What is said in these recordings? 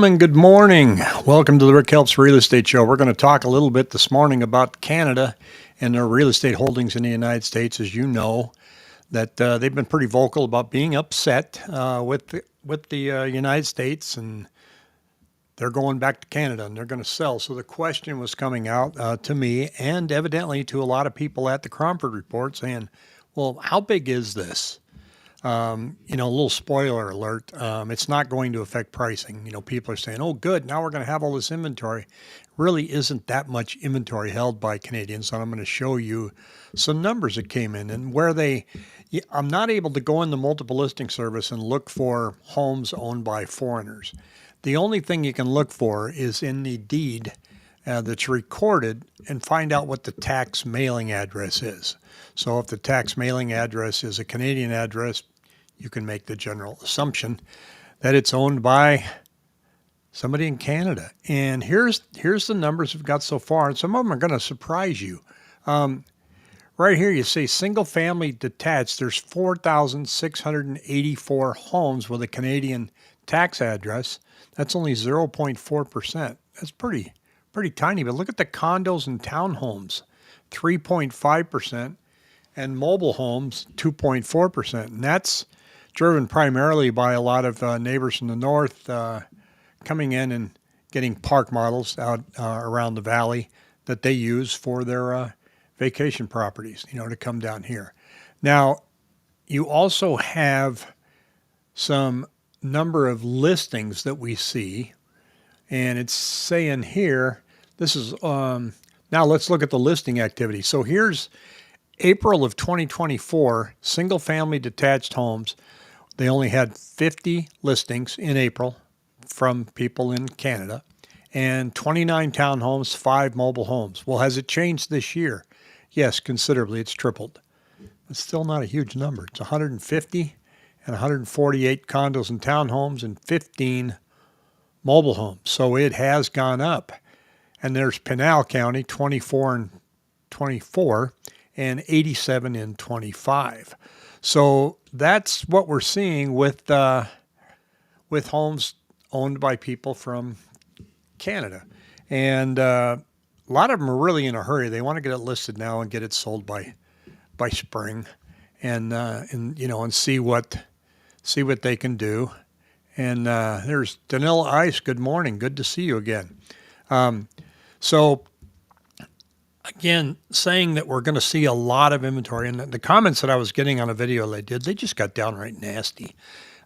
And good morning. Welcome to the Rick Helps Real Estate Show. We're going to talk a little bit this morning about Canada and their real estate holdings in the United States. As you know, that they've been pretty vocal about being upset with the United States, and they're going back to Canada and they're going to sell. So the question was coming out to me and evidently to a lot of people at the Cromford Report saying, well, how big is this? A little spoiler alert, it's not going to affect pricing. People are saying, oh, good, now we're going to have all this inventory. Really isn't that much inventory held by Canadians. And I'm going to show you some numbers that came in and where I'm not able to go in the multiple listing service and look for homes owned by foreigners. The only thing you can look for is in the deed that's recorded and find out what the tax mailing address is. So if the tax mailing address is a Canadian address, you can make the general assumption that it's owned by somebody in Canada. And here's the numbers we've got so far. And some of them are going to surprise you. Right here, you see single family detached. There's 4,684 homes with a Canadian tax address. That's only 0.4%. That's pretty tiny. But look at the condos and townhomes, 3.5%. And mobile homes, 2.4%. And that's driven primarily by a lot of neighbors from the north coming in and getting park models out around the valley that they use for their vacation properties, to come down here. Now, you also have some number of listings that we see, and it's saying here, this is, now let's look at the listing activity. So here's April of 2024, single-family detached homes. They only had 50 listings in April from people in Canada, and 29 townhomes, 5 mobile homes. Well, has it changed this year? Yes, considerably. It's tripled. It's still not a huge number. It's 150 and 148 condos and townhomes and 15 mobile homes. So it has gone up. And there's Pinal County, 24 and 24. And 87 in 25. So that's what we're seeing with homes owned by people from Canada. And a lot of them are really in a hurry. They want to get it listed now and get it sold by spring, and see what they can do. And there's Danila Ice. Good morning. Good to see you again. Again, saying that we're going to see a lot of inventory, and the comments that I was getting on a video they just got downright nasty.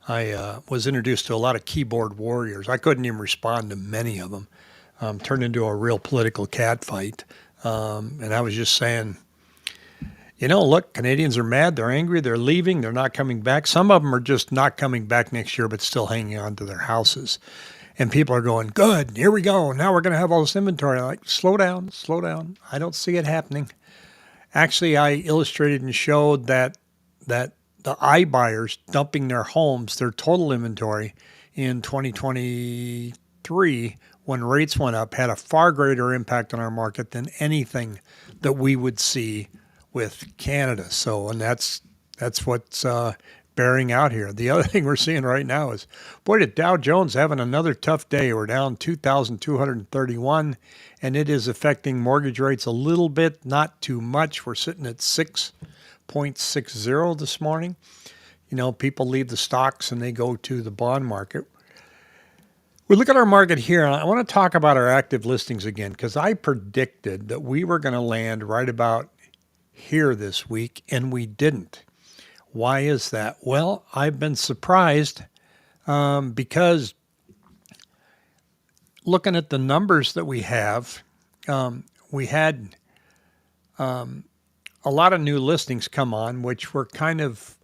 I was introduced to a lot of keyboard warriors. I couldn't even respond to many of them. Turned into a real political catfight. And I was just saying, look, Canadians are mad. They're angry. They're leaving. They're not coming back. Some of them are just not coming back next year, but still hanging on to their houses. And people are going, good, here we go. Now we're going to have all this inventory. I'm like, slow down. I don't see it happening. Actually, I illustrated and showed that the iBuyers dumping their homes, their total inventory in 2023, when rates went up, had a far greater impact on our market than anything that we would see with Canada. So, and that's what's bearing out here. The other thing we're seeing right now is, boy, did Dow Jones having another tough day. We're down 2,231, and it is affecting mortgage rates a little bit, not too much. We're sitting at 6.60 this morning. People leave the stocks and they go to the bond market. We look at our market here, and I want to talk about our active listings again, because I predicted that we were going to land right about here this week, and we didn't. Why is that? Well, I've been surprised because looking at the numbers that we have, we had a lot of new listings come on, which were kind of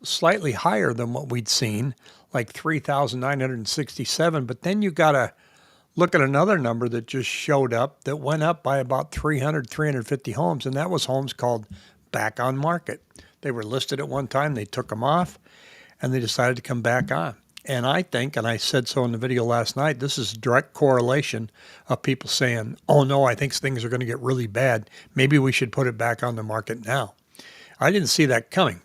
slightly higher than what we'd seen, like 3,967. But then you got to look at another number that just showed up that went up by about 350 homes, and that was homes called back on market. They were listed at one time, they took them off, and they decided to come back on. And I think, and I said so in the video last night, this is a direct correlation of people saying, oh no, I think things are going to get really bad. Maybe we should put it back on the market now. I didn't see that coming.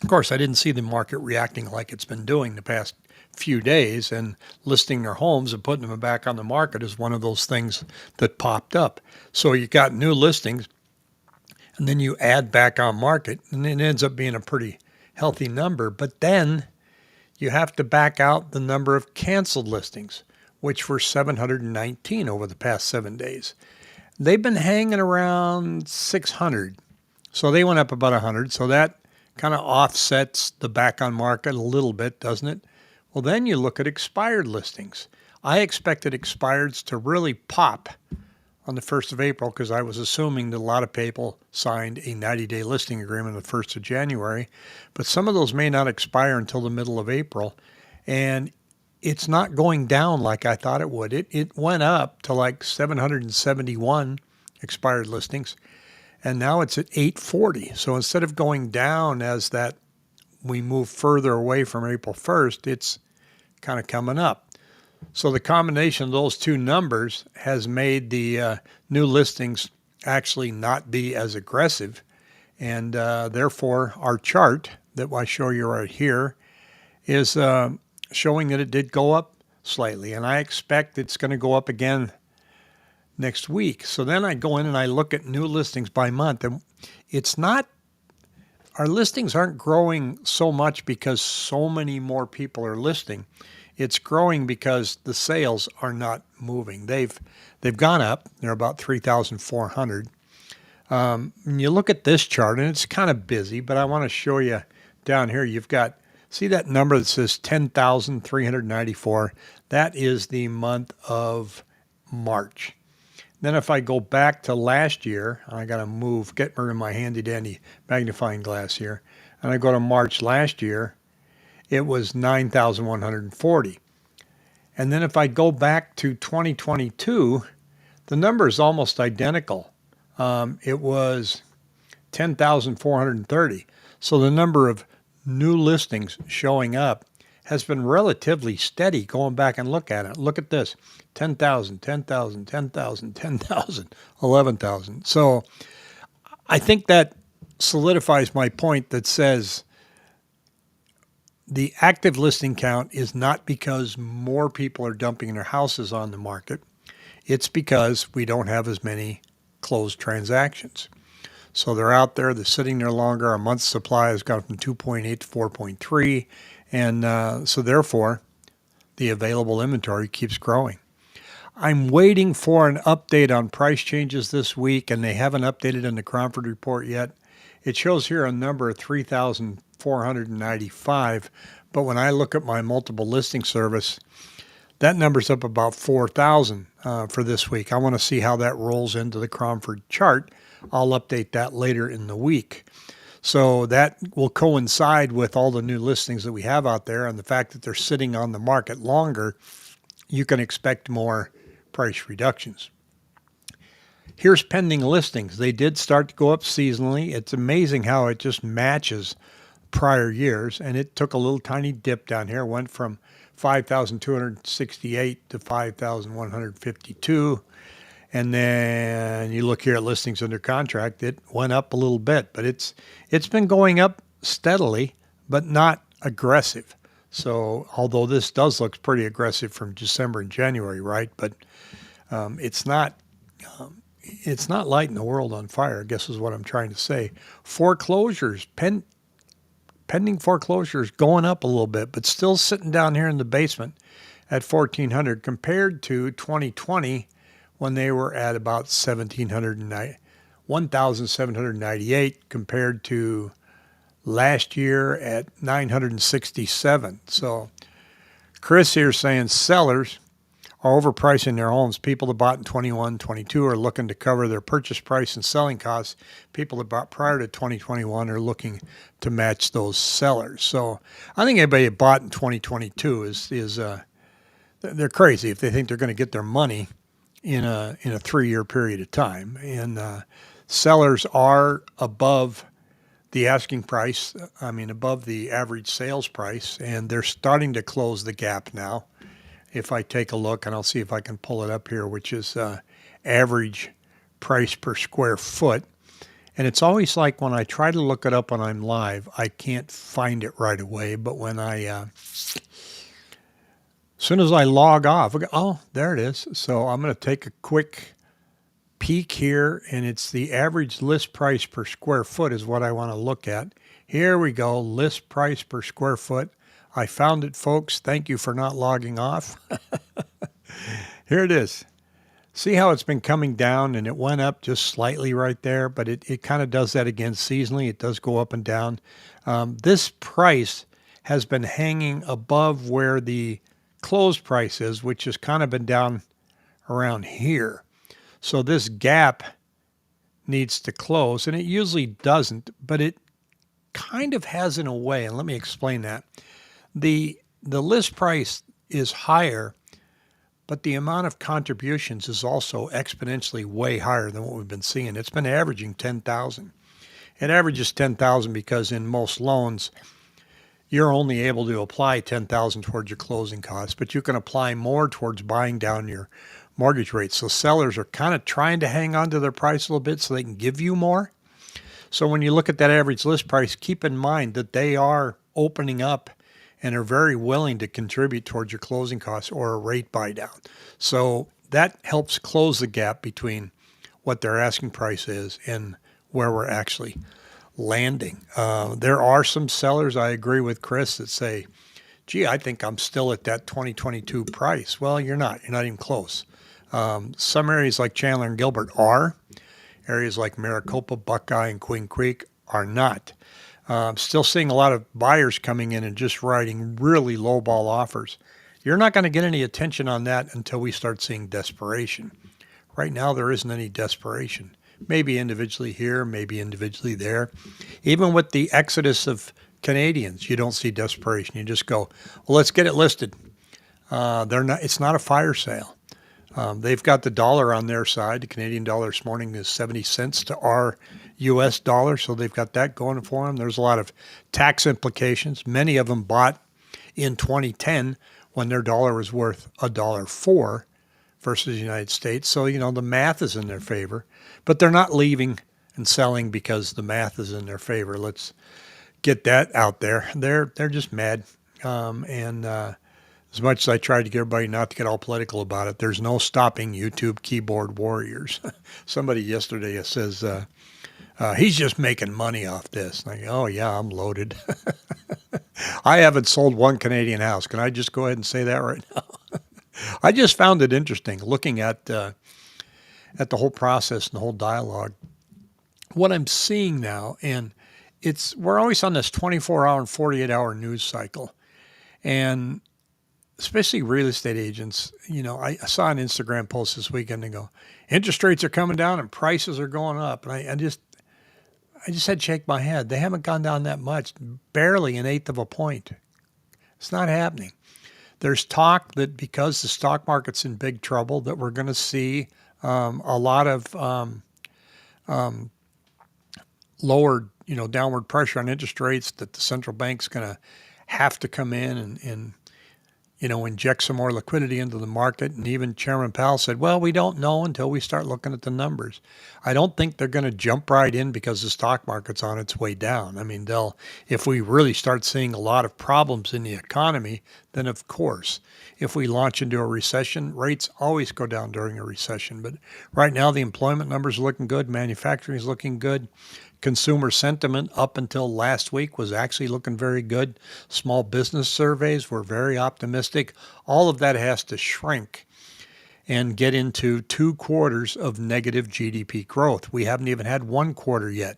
Of course, I didn't see the market reacting like it's been doing the past few days, and listing their homes and putting them back on the market is one of those things that popped up. So you got new listings, and then you add back on market, and it ends up being a pretty healthy number. But then you have to back out the number of canceled listings, which were 719 over the past 7 days. They've been hanging around 600. So they went up about 100. So that kind of offsets the back on market a little bit, doesn't it? Well, then you look at expired listings. I expected expireds to really pop on the 1st of April because I was assuming that a lot of people signed a 90-day listing agreement on the 1st of January. But some of those may not expire until the middle of April. And it's not going down like I thought it would. It went up to like 771 expired listings, and now it's at 840. So instead of going down as that we move further away from April 1st, it's kind of coming up. So the combination of those two numbers has made the new listings actually not be as aggressive, and therefore our chart that I show you right here is showing that it did go up slightly, and I expect it's going to go up again next week. So then I go in and I look at new listings by month, and it's not, our listings aren't growing so much because so many more people are listing. It's growing because the sales are not moving. They've gone up. They're about 3,400. And you look at this chart, and it's kind of busy, but I want to show you down here. You've got, see that number that says 10,394? That is the month of March. Then if I go back to last year, I got to get rid of my handy dandy magnifying glass here, and I go to March last year, it was 9,140. And then if I go back to 2022, the number is almost identical. It was 10,430. So the number of new listings showing up has been relatively steady. Going back and look at it. Look at this. 10,000, 10,000, 10,000, 10,000, 11,000. So I think that solidifies my point that says the active listing count is not because more people are dumping their houses on the market. It's because we don't have as many closed transactions. So they're out there, they're sitting there longer. Our month's supply has gone from 2.8 to 4.3. And so therefore, the available inventory keeps growing. I'm waiting for an update on price changes this week, and they haven't updated in the Cromford report yet. It shows here a number of 3,495, but when I look at my multiple listing service, that number's up about 4,000 for this week. I want to see how that rolls into the Cromford chart. I'll update that later in the week. So that will coincide with all the new listings that we have out there, and the fact that they're sitting on the market longer, you can expect more price reductions. Here's pending listings. They did start to go up seasonally. It's amazing how it just matches prior years, and it took a little tiny dip down here. It went from 5,268 to 5,152. And then you look here at listings under contract, it went up a little bit, but it's been going up steadily, but not aggressive. So although this does look pretty aggressive from December and January, right? But it's not lighting the world on fire, I guess is what I'm trying to say. Foreclosures, pending foreclosures going up a little bit, but still sitting down here in the basement at 1,400 compared to 2020 when they were at about 1,798 compared to last year at 967. So Chris here saying sellers are overpricing their homes. People that bought in 21, 22 are looking to cover their purchase price and selling costs. People that bought prior to 2021 are looking to match those sellers. So I think anybody that bought in 2022 is they're crazy if they think they're going to get their money in a 3-year period of time. And sellers are above the asking price, above the average sales price, and they're starting to close the gap now. If I take a look, and I'll see if I can pull it up here, which is average price per square foot. And it's always like when I try to look it up when I'm live, I can't find it right away. But when I As soon as I log off, oh, there it is. So I'm going to take a quick peek here, and it's the average list price per square foot is what I want to look at. Here we go, list price per square foot. I found it, folks. Thank you for not logging off. Here it is. See how it's been coming down, and it went up just slightly right there, but it kind of does that again seasonally. It does go up and down. This price has been hanging above where the closed price is, which has kind of been down around here. So this gap needs to close, and it usually doesn't, but it kind of has in a way, and let me explain that. The list price is higher, but the amount of contributions is also exponentially way higher than what we've been seeing. It's been averaging 10,000. It averages 10,000 because in most loans, you're only able to apply 10,000 towards your closing costs, but you can apply more towards buying down your mortgage rate. So sellers are kind of trying to hang on to their price a little bit so they can give you more. So when you look at that average list price, keep in mind that they are opening up and are very willing to contribute towards your closing costs or a rate buy down. So that helps close the gap between what their asking price is and where we're actually landing. There are some sellers, I agree with Chris, that say, gee, I think I'm still at that 2022 price. Well, you're not. You're not even close. Some areas like Chandler and Gilbert are. Areas like Maricopa, Buckeye, and Queen Creek are not. Still seeing a lot of buyers coming in and just writing really low ball offers. You're not going to get any attention on that until we start seeing desperation. Right now, there isn't any desperation. Maybe individually here, maybe individually there. Even with the exodus of Canadians, you don't see desperation. You just go, well, let's get it listed. It's not a fire sale. They've got the dollar on their side. The Canadian dollar this morning is 70 cents to our U.S. dollar, so they've got that going for them. There's a lot of tax implications. Many of them bought in 2010 when their dollar was worth $1.04 versus the United States. So, the math is in their favor, but they're not leaving and selling because the math is in their favor. Let's get that out there. They're just mad. As much as I tried to get everybody not to get all political about it, there's no stopping YouTube keyboard warriors. Somebody yesterday says, he's just making money off this. And I go, oh, yeah, I'm loaded. I haven't sold one Canadian house. Can I just go ahead and say that right now? I just found it interesting looking at the whole process and the whole dialogue. What I'm seeing now, and we're always on this 24-hour and 48-hour news cycle. And especially real estate agents, I saw an Instagram post this weekend and go, interest rates are coming down and prices are going up. And I just had to shake my head. They haven't gone down that much, barely an eighth of a point. It's not happening. There's talk that because the stock market's in big trouble, that we're going to see a lot of lowered, downward pressure on interest rates, that the central bank's going to have to come in and inject some more liquidity into the market. And even Chairman Powell said, well, we don't know until we start looking at the numbers. I don't think they're going to jump right in because the stock market's on its way down. I mean, if we really start seeing a lot of problems in the economy, then of course, if we launch into a recession, rates always go down during a recession. But right now, the employment numbers are looking good. Manufacturing is looking good. Consumer sentiment up until last week was actually looking very good. Small business surveys were very optimistic. All of that has to shrink and get into 2 quarters of negative GDP growth. We haven't even had 1 quarter yet.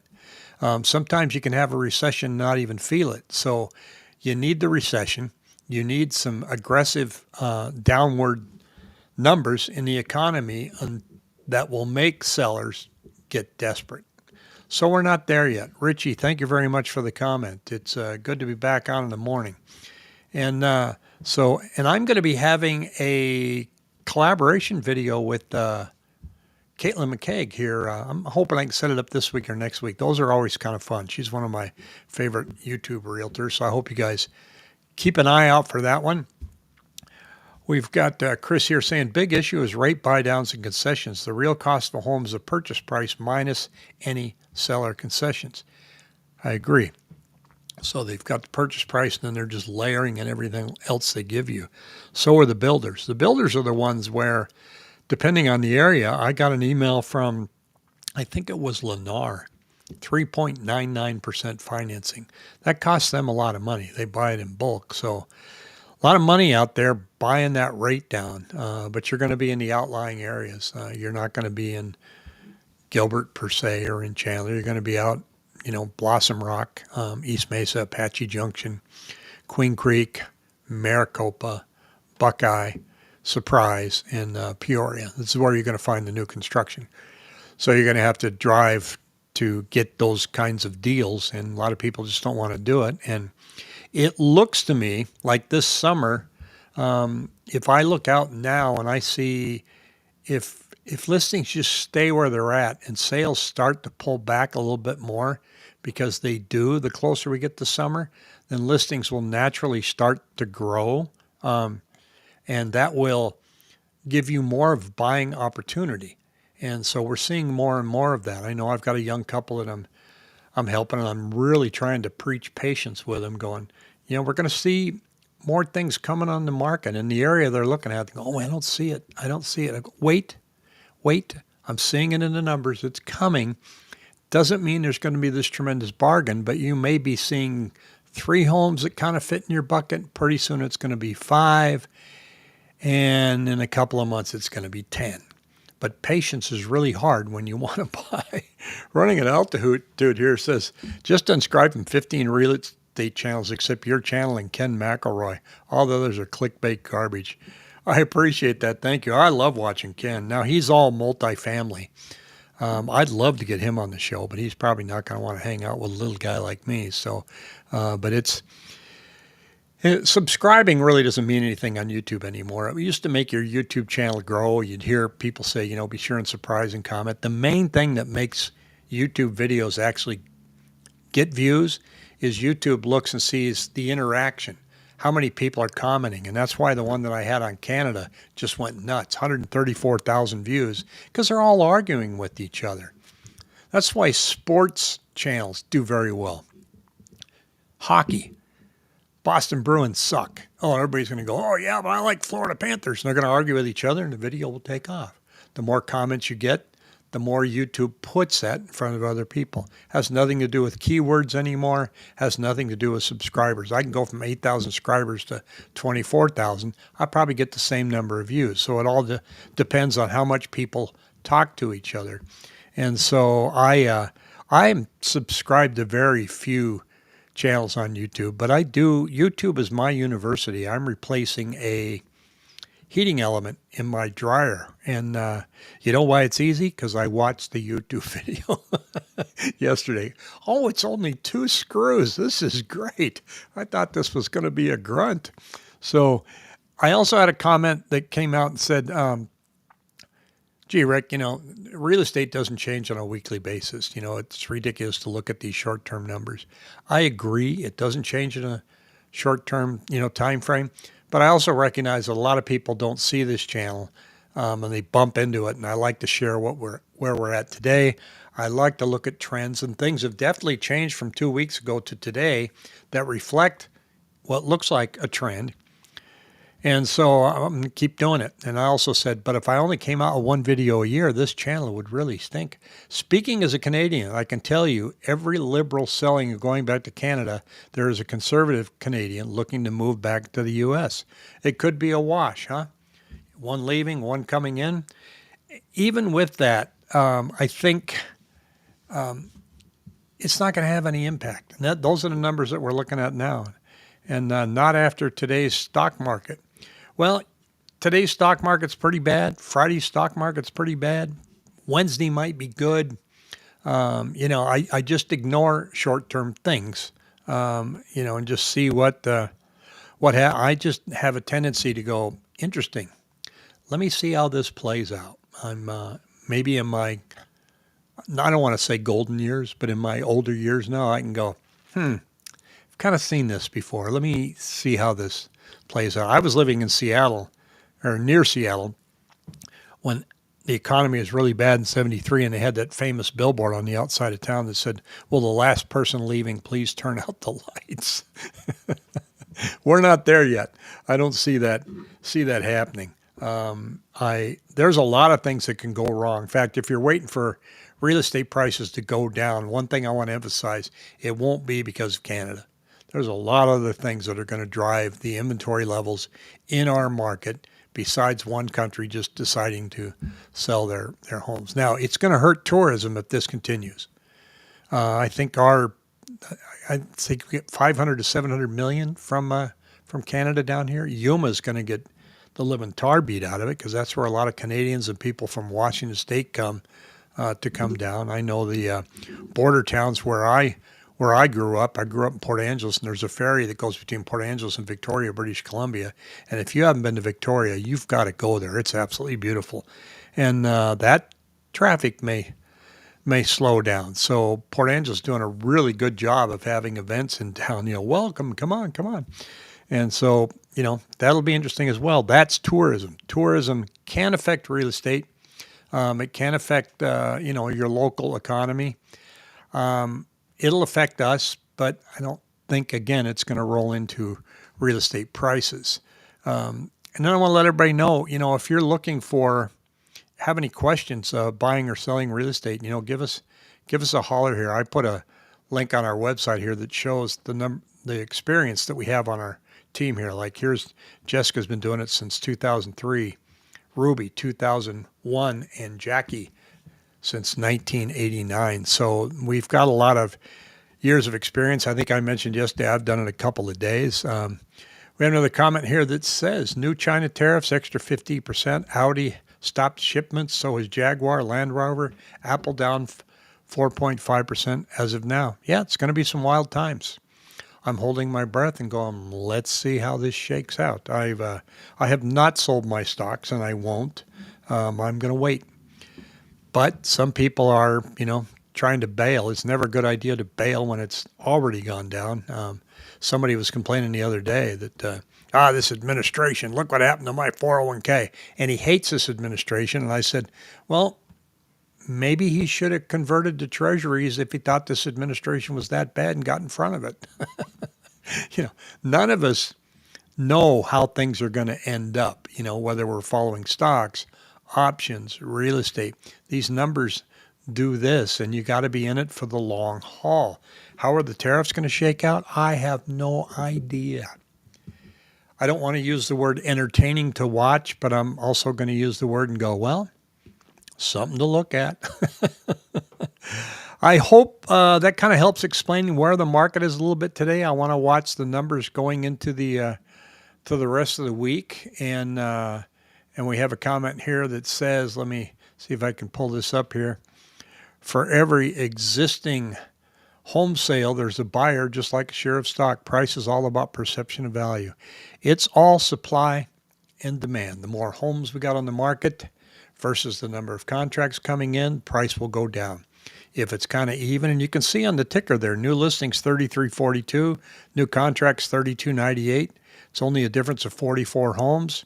Sometimes you can have a recession and not even feel it. So you need the recession. You need some aggressive downward numbers in the economy that will make sellers get desperate. So we're not there yet. Richie, thank you very much for the comment. It's good to be back on in the morning. And I'm going to be having a collaboration video with Caitlin McCaig here. I'm hoping I can set it up this week or next week. Those are always kind of fun. She's one of my favorite YouTube realtors, so I hope you guys keep an eye out for that one. We've got Chris here saying, big issue is rate buy downs and concessions. The real cost of a home is the purchase price minus any seller concessions. I agree. So they've got the purchase price and then they're just layering in everything else they give you. So are the builders. The builders are the ones where, depending on the area, I got an email from, I think it was Lennar, 3.99% financing. That costs them a lot of money. They buy it in bulk. So a lot of money out there buying that rate down. But you're going to be in the outlying areas. You're not going to be in Gilbert per se or in Chandler. You're going to be out, Blossom Rock, East Mesa, Apache Junction, Queen Creek, Maricopa, Buckeye, Surprise, and Peoria. This is where you're going to find the new construction. So you're going to have to drive to get those kinds of deals, and a lot of people just don't want to do it. And it looks to me like this summer, if I look out now and I see if listings just stay where they're at and sales start to pull back a little bit more, because they do the closer we get to summer, then listings will naturally start to grow, and that will give you more of buying opportunity. And so we're seeing more and more of that. I know I've got a young couple that I'm helping, and I'm really trying to preach patience with them, going, we're going to see more things coming on the market in the area they're looking at. They go, oh, I don't see it. I don't see it. I go, wait. I'm seeing it in the numbers. It's coming. Doesn't mean there's going to be this tremendous bargain, but you may be seeing 3 homes that kind of fit in your bucket. Pretty soon it's going to be 5. And in a couple of months, it's going to be 10. But patience is really hard when you want to buy. Running an altitude here says, just unsubscribe from 15 real estate channels except your channel and Ken McElroy. All the others are clickbait garbage. I appreciate that. Thank you. I love watching Ken. Now, he's all multifamily. I'd love to get him on the show, but he's probably not going to want to hang out with a little guy like me. So, but subscribing really doesn't mean anything on YouTube anymore. It used to make your YouTube channel grow. You'd hear people say, be sure and subscribe and comment. The main thing that makes YouTube videos actually get views is YouTube looks and sees the interaction, how many people are commenting. And that's why the one that I had on Canada just went nuts, 134,000 views, because they're all arguing with each other. That's why sports channels do very well. Hockey. Boston Bruins suck. Oh, everybody's going to go, oh, yeah, but I like Florida Panthers. And they're going to argue with each other, and the video will take off. The more comments you get, the more YouTube puts that in front of other people. Has nothing to do with keywords anymore. Has nothing to do with subscribers. I can go from 8,000 subscribers to 24,000. I probably get the same number of views. So it all depends on how much people talk to each other. And so I'm subscribed to very few channels on YouTube, but YouTube is my university. I'm replacing a heating element in my dryer. And you know why it's easy? Because I watched the YouTube video yesterday. Oh, it's only 2 screws. This is great. I thought this was going to be a grunt. So I also had a comment that came out and said, gee, Rick, real estate doesn't change on a weekly basis. It's ridiculous to look at these short-term numbers. I agree. It doesn't change in a short-term, time frame. But I also recognize that a lot of people don't see this channel, and they bump into it. And I like to share where we're at today. I like to look at trends, and things have definitely changed from 2 weeks ago to today that reflect what looks like a trend. And so I'm going to keep doing it. And I also said, but if I only came out with 1 video a year, this channel would really stink. Speaking as a Canadian, I can tell you every liberal selling and going back to Canada, there is a conservative Canadian looking to move back to the U.S. It could be a wash, huh? 1 leaving, 1 coming in. Even with that, I think it's not going to have any impact. And those are the numbers that we're looking at now. And not after today's stock market. Well, today's stock market's pretty bad. Friday's stock market's pretty bad. Wednesday might be good. I just ignore short-term things, and just see I just have a tendency to go, interesting. Let me see how this plays out. I'm maybe in my, I don't want to say golden years, but in my older years now, I can go, I've kind of seen this before. Let me see how this plays out. I was living in Seattle, or near Seattle, when the economy was really bad in 73, and they had that famous billboard on the outside of town that said, "Will the last person leaving please turn out the lights?" We're not there yet. I don't see that happening. There's a lot of things that can go wrong. In fact, if you're waiting for real estate prices to go down, one thing I want to emphasize, it won't be because of Canada. There's a lot of other things that are going to drive the inventory levels in our market besides one country just deciding to sell their homes. Now, it's going to hurt tourism if this continues. I think we get 500 to 700 million from Canada down here. Yuma's going to get the living tar beat out of it because that's where a lot of Canadians and people from Washington State come down. I know the border towns where I grew up. I grew up in Port Angeles, and there's a ferry that goes between Port Angeles and Victoria, British Columbia. And if you haven't been to Victoria, you've got to go there. It's absolutely beautiful, and that traffic may slow down. So Port Angeles is doing a really good job of having events in town. Welcome, come on. And so, that'll be interesting as well. That's tourism. Tourism can affect real estate. It can affect, your local economy. It'll affect us, but I don't think, again, it's going to roll into real estate prices. And then I want to let everybody know, if you're looking have any questions buying or selling real estate, give us a holler here. I put a link on our website here that shows the experience that we have on our team here. Like here's Jessica's been doing it since 2003, Ruby 2001, and Jackie since 1989. So we've got a lot of years of experience. I think I mentioned yesterday I've done it a couple of days. We have another comment here that says new China tariffs, extra 50%. Audi stopped shipments. So is Jaguar, Land Rover, Apple down 4.5% as of now. Yeah, it's going to be some wild times. I'm holding my breath and going, let's see how this shakes out. I have not sold my stocks, and I won't. I'm going to wait. But some people are, trying to bail. It's never a good idea to bail when it's already gone down. Somebody was complaining the other day that, this administration, look what happened to my 401k. And he hates this administration. And I said, well, maybe he should have converted to treasuries if he thought this administration was that bad and got in front of it. None of us know how things are going to end up, whether we're following stocks, options, real estate. These numbers do this, and you got to be in it for the long haul. How are the tariffs going to shake out? I have no idea. I don't want to use the word entertaining to watch, but I'm also going to use the word and go, well, something to look at. I hope that kind of helps explain where the market is a little bit today. I want to watch the numbers going into the rest of the week, and we have a comment here that says, let me see if I can pull this up here. For every existing home sale, there's a buyer, just like a share of stock. Price is all about perception of value. It's all supply and demand. The more homes we got on the market versus the number of contracts coming in, price will go down. If it's kind of even, and you can see on the ticker there, new listings 3342, new contracts 3298. It's only a difference of 44 homes.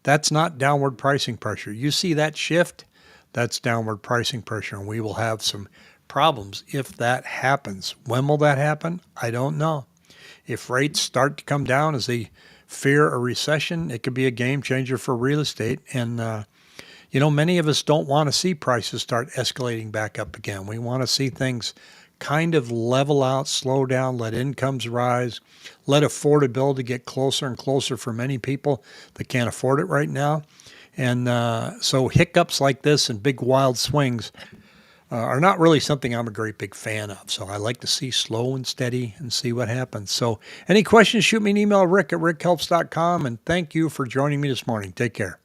That's not downward pricing pressure. You see that shift? That's downward pricing pressure, and we will have some problems if that happens. When will that happen? I don't know. If rates start to come down as they fear a recession, it could be a game changer for real estate. And, many of us don't want to see prices start escalating back up again. We want to see things kind of level out, slow down, let incomes rise, let affordability get closer and closer for many people that can't afford it right now. And so hiccups like this and big wild swings are not really something I'm a great big fan of. So I like to see slow and steady and see what happens. So any questions, shoot me an email, rick@rickhelps.com. And thank you for joining me this morning. Take care.